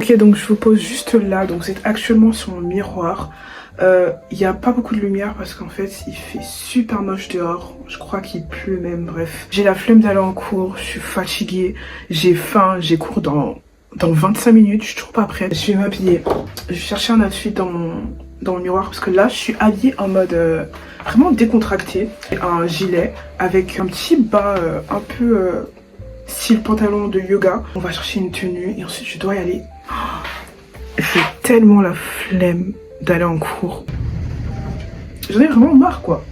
Ok, donc je vous pose juste là, donc vous êtes actuellement sur mon miroir. Il n'y a pas beaucoup de lumière parce qu'en fait il fait super moche dehors. Je crois qu'il pleut même, bref. J'ai la flemme d'aller en cours, je suis fatiguée, j'ai faim, j'ai cours dans 25 minutes, je suis toujours pas prête. Je vais m'habiller. Je vais chercher un outfit dans le miroir parce que là je suis habillée en mode vraiment décontracté. Un gilet avec un petit bas un peu style pantalon de yoga. On va chercher une tenue et ensuite je dois y aller. J'ai tellement la flemme d'aller en cours. J'en ai vraiment marre quoi.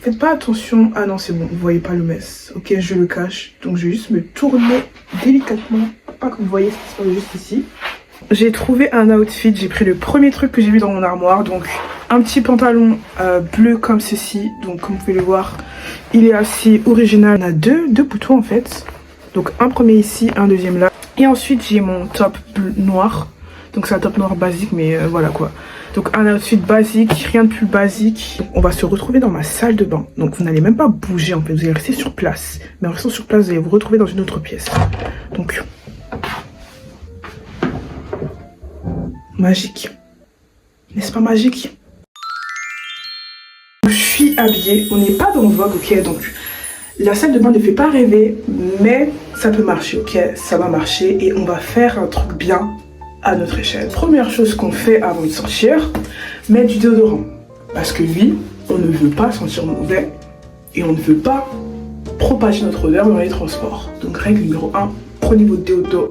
Faites pas attention. Ah non c'est bon, vous voyez pas le mess. Ok, je le cache. Donc je vais juste me tourner délicatement. Pas que vous voyez ce qui se passe juste ici. J'ai trouvé un outfit. J'ai pris le premier truc que j'ai vu dans mon armoire. Donc un petit pantalon bleu comme ceci. Donc comme vous pouvez le voir, il est assez original. On a deux boutons en fait. Donc un premier ici, un deuxième là. Et ensuite j'ai mon top bleu noir. Donc c'est un top noir basique mais voilà quoi. Donc un outfit basique, rien de plus basique. On va se retrouver dans ma salle de bain. Donc vous n'allez même pas bouger en fait, vous allez rester sur place. Mais en restant sur place, vous allez vous retrouver dans une autre pièce. Donc magique. N'est-ce pas magique? Je suis habillée, on n'est pas dans Vogue, ok? Donc la salle de bain ne fait pas rêver, mais ça peut marcher, ok? Ça va marcher et on va faire un truc bien à notre échelle. Première chose qu'on fait avant de sortir, mettre du déodorant. Parce que oui, on ne veut pas sentir mauvais et on ne veut pas propager notre odeur dans les transports. Donc règle numéro 1, prenez votre déodorant.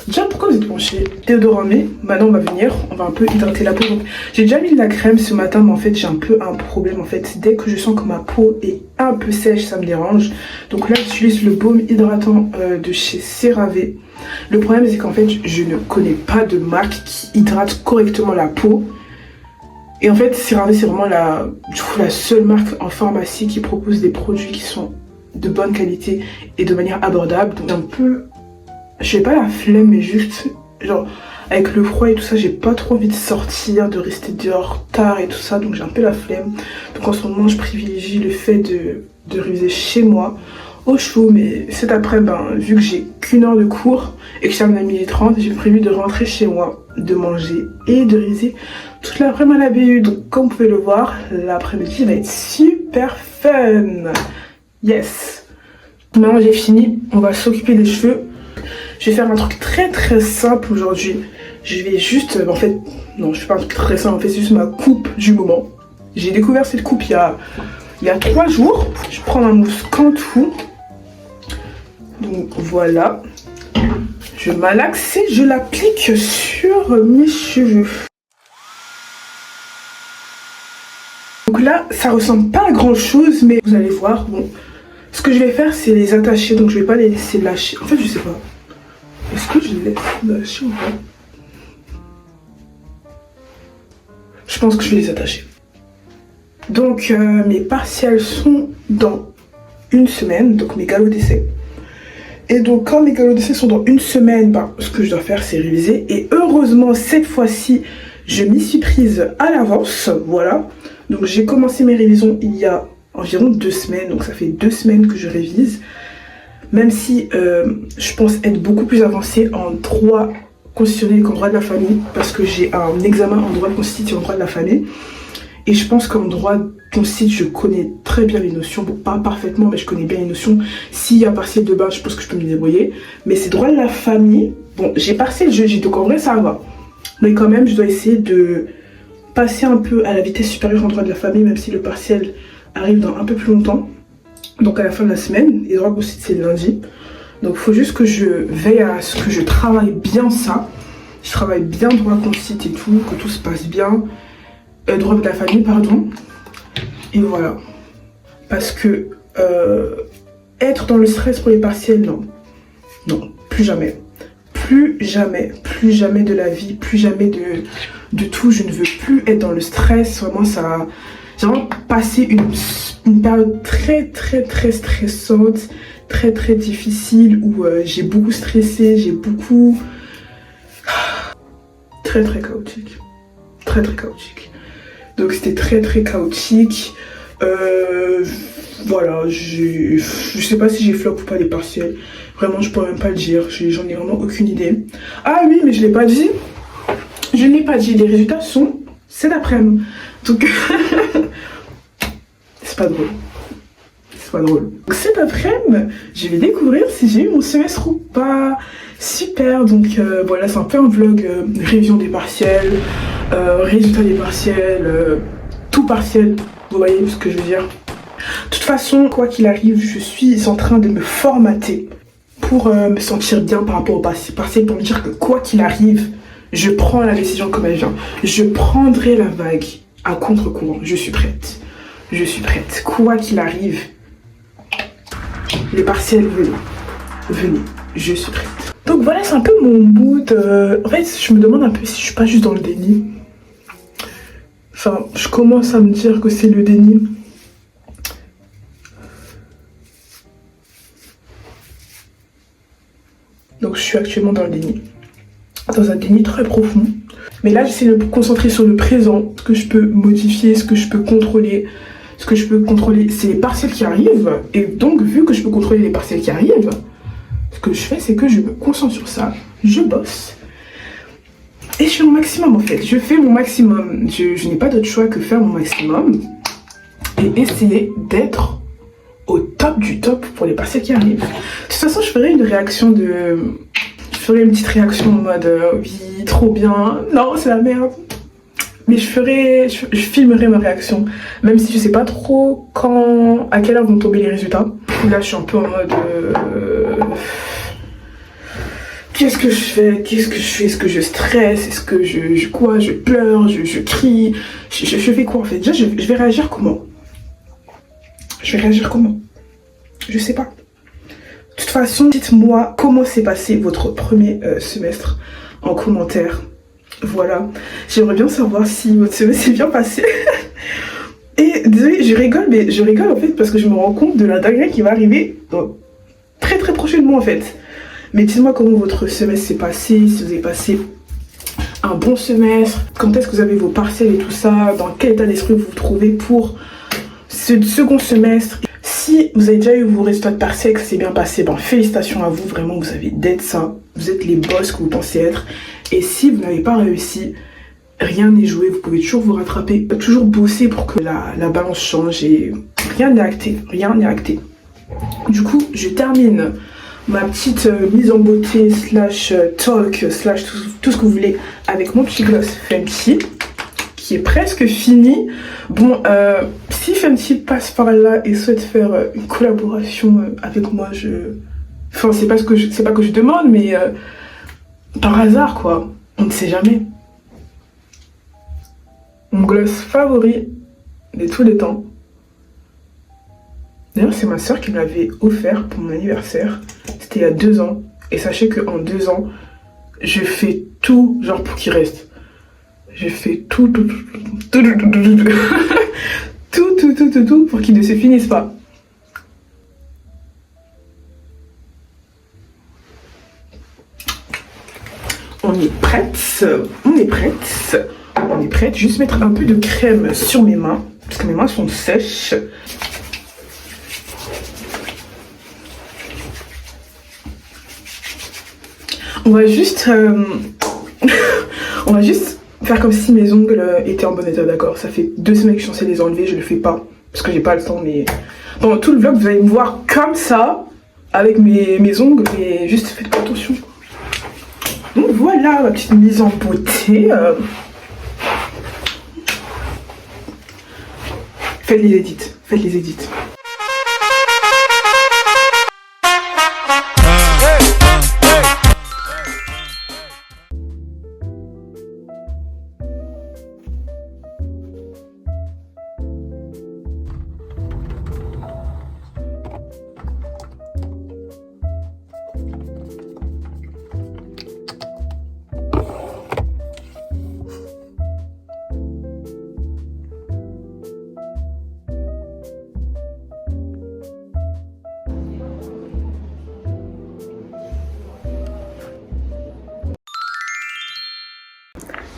Déjà, pourquoi vous êtes penché? Déodorant, mais maintenant on va venir, on va un peu hydrater la peau. Donc j'ai déjà mis de la crème ce matin, mais en fait j'ai un peu un problème. En fait, dès que je sens que ma peau est un peu sèche, ça me dérange. Donc là, j'utilise le baume hydratant de chez CeraVe. Le problème, c'est qu'en fait, je ne connais pas de marque qui hydrate correctement la peau. Et en fait, CeraVe, c'est vraiment la seule marque en pharmacie qui propose des produits qui sont de bonne qualité et de manière abordable. Donc un peu... Je n'ai pas la flemme, mais juste, genre, avec le froid et tout ça, j'ai pas trop envie de sortir, de rester dehors tard et tout ça, donc j'ai un peu la flemme. Donc en ce moment, je privilégie le fait de réviser chez moi, au chaud, mais cet après-midi, vu que j'ai qu'une heure de cours et que je termine à 12h30, j'ai prévu de rentrer chez moi, de manger et de réviser toute l'après-midi à la BU. Donc comme vous pouvez le voir, l'après-midi va être super fun. Yes. Maintenant j'ai fini, on va s'occuper des cheveux. Je vais faire un truc très très simple aujourd'hui. Je vais juste, en fait, non je fais pas un truc très simple, en fait c'est juste ma coupe du moment. J'ai découvert cette coupe il y a 3 jours. Je prends un mousse Cantu. Donc voilà. Je malaxe et je l'applique sur mes cheveux. Donc là, ça ressemble pas à grand chose, mais vous allez voir. Bon, ce que je vais faire, c'est les attacher. Donc je vais pas les laisser lâcher. En fait, je sais pas. Est-ce que je les laisse lâcher ou pas? Je pense que je vais les attacher. Donc mes partiels sont dans une semaine, donc mes galops d'essai. Et donc quand mes galops d'essai sont dans une semaine, ce que je dois faire c'est réviser. Et heureusement cette fois-ci, je m'y suis prise à l'avance, voilà. Donc j'ai commencé mes révisions il y a environ 2 semaines, donc ça fait 2 semaines que je révise. Même si je pense être beaucoup plus avancée en droit constitutionnel qu'en droit de la famille, parce que j'ai un examen en droit constitutionnel et en droit de la famille. Et je pense qu'en droit constitutionnel, je connais très bien les notions. Bon, pas parfaitement, mais je connais bien les notions. S'il y a partiel de base, je pense que je peux me débrouiller. Mais c'est droit de la famille. Bon, j'ai partiel jeudi, donc en vrai, ça va. Mais quand même, je dois essayer de passer un peu à la vitesse supérieure en droit de la famille, même si le partiel arrive dans un peu plus longtemps. Donc à la fin de la semaine, et droit constitutionnel c'est lundi. Donc il faut juste que je veille à ce que je travaille bien ça. Je travaille bien droit constitutionnel et tout, que tout se passe bien. Droit de la famille, pardon. Et voilà. Parce que être dans le stress pour les partiels, non. Non, plus jamais. Plus jamais. Plus jamais de la vie, plus jamais de tout. Je ne veux plus être dans le stress. Vraiment, ça... J'ai vraiment passé une période très très très stressante, très très difficile où j'ai beaucoup stressé, j'ai beaucoup... Très très chaotique. Très très chaotique. Donc c'était très très chaotique. Voilà, je sais pas si j'ai flop ou pas les partiels. Vraiment, je pourrais même pas le dire. J'en ai vraiment aucune idée. Ah oui, mais je l'ai pas dit. Je ne l'ai pas dit. Les résultats sont cet après-midi. Donc, c'est pas drôle. C'est pas drôle. Donc, cet après-midi, je vais découvrir si j'ai eu mon semestre ou pas. Super. Donc, voilà, c'est un peu un vlog révision des partiels, résultats des partiels, tout partiel. Vous voyez ce que je veux dire? De toute façon, quoi qu'il arrive, je suis en train de me formater pour me sentir bien par rapport au partiel, pour me dire que quoi qu'il arrive, je prends la décision comme elle vient. Je prendrai la vague à contre-courant. Je suis prête. Je suis prête. Quoi qu'il arrive, les partiels, venez. Venez. Je suis prête. Donc voilà, c'est un peu mon mood. En fait, je me demande un peu si je suis pas juste dans le déni. Enfin, je commence à me dire que c'est le déni. Donc je suis actuellement dans le déni. Dans un déni très profond. Mais là, j'essaie de me concentrer sur le présent. Ce que je peux modifier, ce que je peux contrôler. Ce que je peux contrôler, c'est les partiels qui arrivent. Et donc, vu que je peux contrôler les partiels qui arrivent, ce que je fais, c'est que je me concentre sur ça. Je bosse. Et je fais mon maximum, en fait. Je fais mon maximum. Je n'ai pas d'autre choix que faire mon maximum. Et essayer d'être au top du top pour les partiels qui arrivent. De toute façon, je ferai une réaction de... Je ferai une petite réaction en mode oui, trop bien, non, c'est la merde. Mais je filmerai ma réaction, même si je sais pas trop à quelle heure vont tomber les résultats. Là, je suis un peu en mode... Qu'est-ce que je fais? Est-ce que je stresse? Est-ce que je pleure? Je crie? Je fais quoi en fait? Déjà, je vais réagir comment? Je vais réagir comment? Je sais pas. De toute façon, dites-moi comment s'est passé votre premier semestre en commentaire. Voilà. J'aimerais bien savoir si votre semestre s'est bien passé. Et désolé, je rigole, mais je rigole en fait parce que je me rends compte de la dinguerie qui va arriver très très prochainement en fait. Mais dites-moi comment votre semestre s'est passé, si vous avez passé un bon semestre, quand est-ce que vous avez vos partiels et tout ça, dans quel état d'esprit vous vous trouvez pour ce second semestre. Si vous avez déjà eu vos résultats de partiels, que ça s'est bien passé, ben félicitations à vous, vraiment vous avez d'être ça, vous êtes les boss que vous pensez être. Et si vous n'avez pas réussi, rien n'est joué, vous pouvez toujours vous rattraper, toujours bosser pour que la balance change et rien n'est acté, rien n'est acté. Du coup, je termine ma petite mise en beauté slash talk slash tout ce que vous voulez avec mon petit gloss Fenty qui est presque fini. Bon, si Fenty passe par là et souhaite faire une collaboration avec moi, enfin c'est pas que je demande, mais par hasard quoi, on ne sait jamais. Mon gloss favori de tous les temps. D'ailleurs, c'est ma soeur qui me l'avait offert pour mon anniversaire. C'était il y a 2 ans. Et sachez qu'en 2 ans, je fais tout, genre pour qu'il reste. Je fais tout pour qu'il ne se finisse pas. On est prête. On est prête. On est prête. Juste mettre un peu de crème sur mes mains. Parce que mes mains sont sèches. On va juste faire comme si mes ongles étaient en bon état, d'accord? Ça fait 2 semaines que je suis censée les enlever, je le fais pas parce que j'ai pas le temps, mais pendant tout le vlog vous allez me voir comme ça avec mes ongles, et juste faites attention. Donc voilà ma petite mise en beauté. Faites les edits, faites les edits.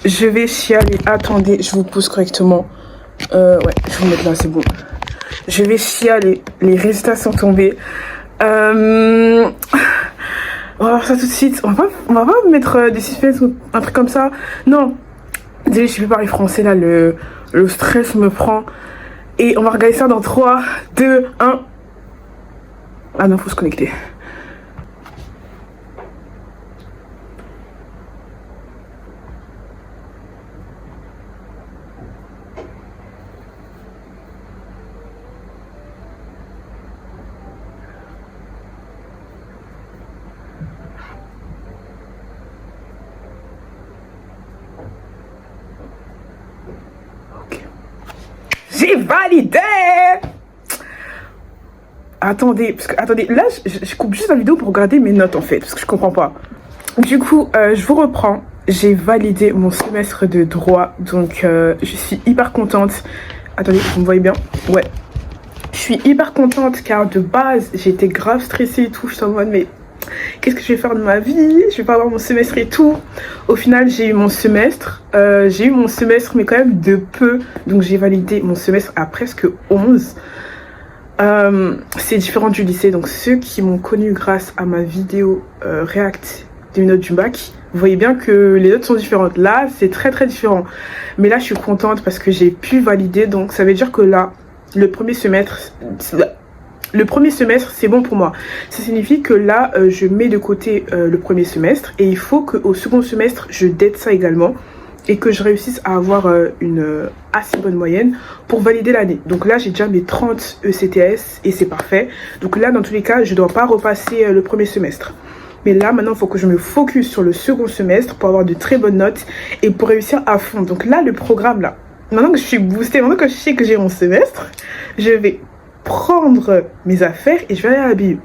Je vais chialer. Attendez, je vous pose correctement. Ouais, je vais vous mettre là, c'est bon. Je vais chialer. Les résultats sont tombés. On va voir ça tout de suite. On va pas mettre des suspens ou un truc comme ça. Non. Désolé, je sais plus parler français là, le stress me prend. Et on va regarder ça dans 3, 2, 1. Ah non, faut se connecter. J'ai validé! Attendez, parce que, attendez, là, je coupe juste la vidéo pour regarder mes notes, en fait, parce que je comprends pas. Du coup, je vous reprends. J'ai validé mon semestre de droit, donc je suis hyper contente. Attendez, vous me voyez bien? Ouais. Je suis hyper contente, car de base, j'étais grave stressée et tout. Je suis en mode, mais qu'est-ce que je vais faire de ma vie? Je vais pas avoir mon semestre et tout. Au final, j'ai eu mon semestre. Mais quand même de peu. Donc, j'ai validé mon semestre à presque 11. C'est différent du lycée. Donc, ceux qui m'ont connu grâce à ma vidéo React des notes du bac, vous voyez bien que les notes sont différentes. Là, c'est très, très différent. Mais là, je suis contente parce que j'ai pu valider. Donc, ça veut dire que là, le premier semestre, c'est bon pour moi. Ça signifie que là, je mets de côté le premier semestre et il faut qu'au second semestre, je date ça également et que je réussisse à avoir une assez bonne moyenne pour valider l'année. Donc là, j'ai déjà mes 30 ECTS et c'est parfait. Donc là, dans tous les cas, je ne dois pas repasser le premier semestre. Mais là, maintenant, il faut que je me focus sur le second semestre pour avoir de très bonnes notes et pour réussir à fond. Donc là, le programme, là, maintenant que je suis boostée, maintenant que je sais que j'ai mon semestre, je vais prendre mes affaires et je vais aller à la BU.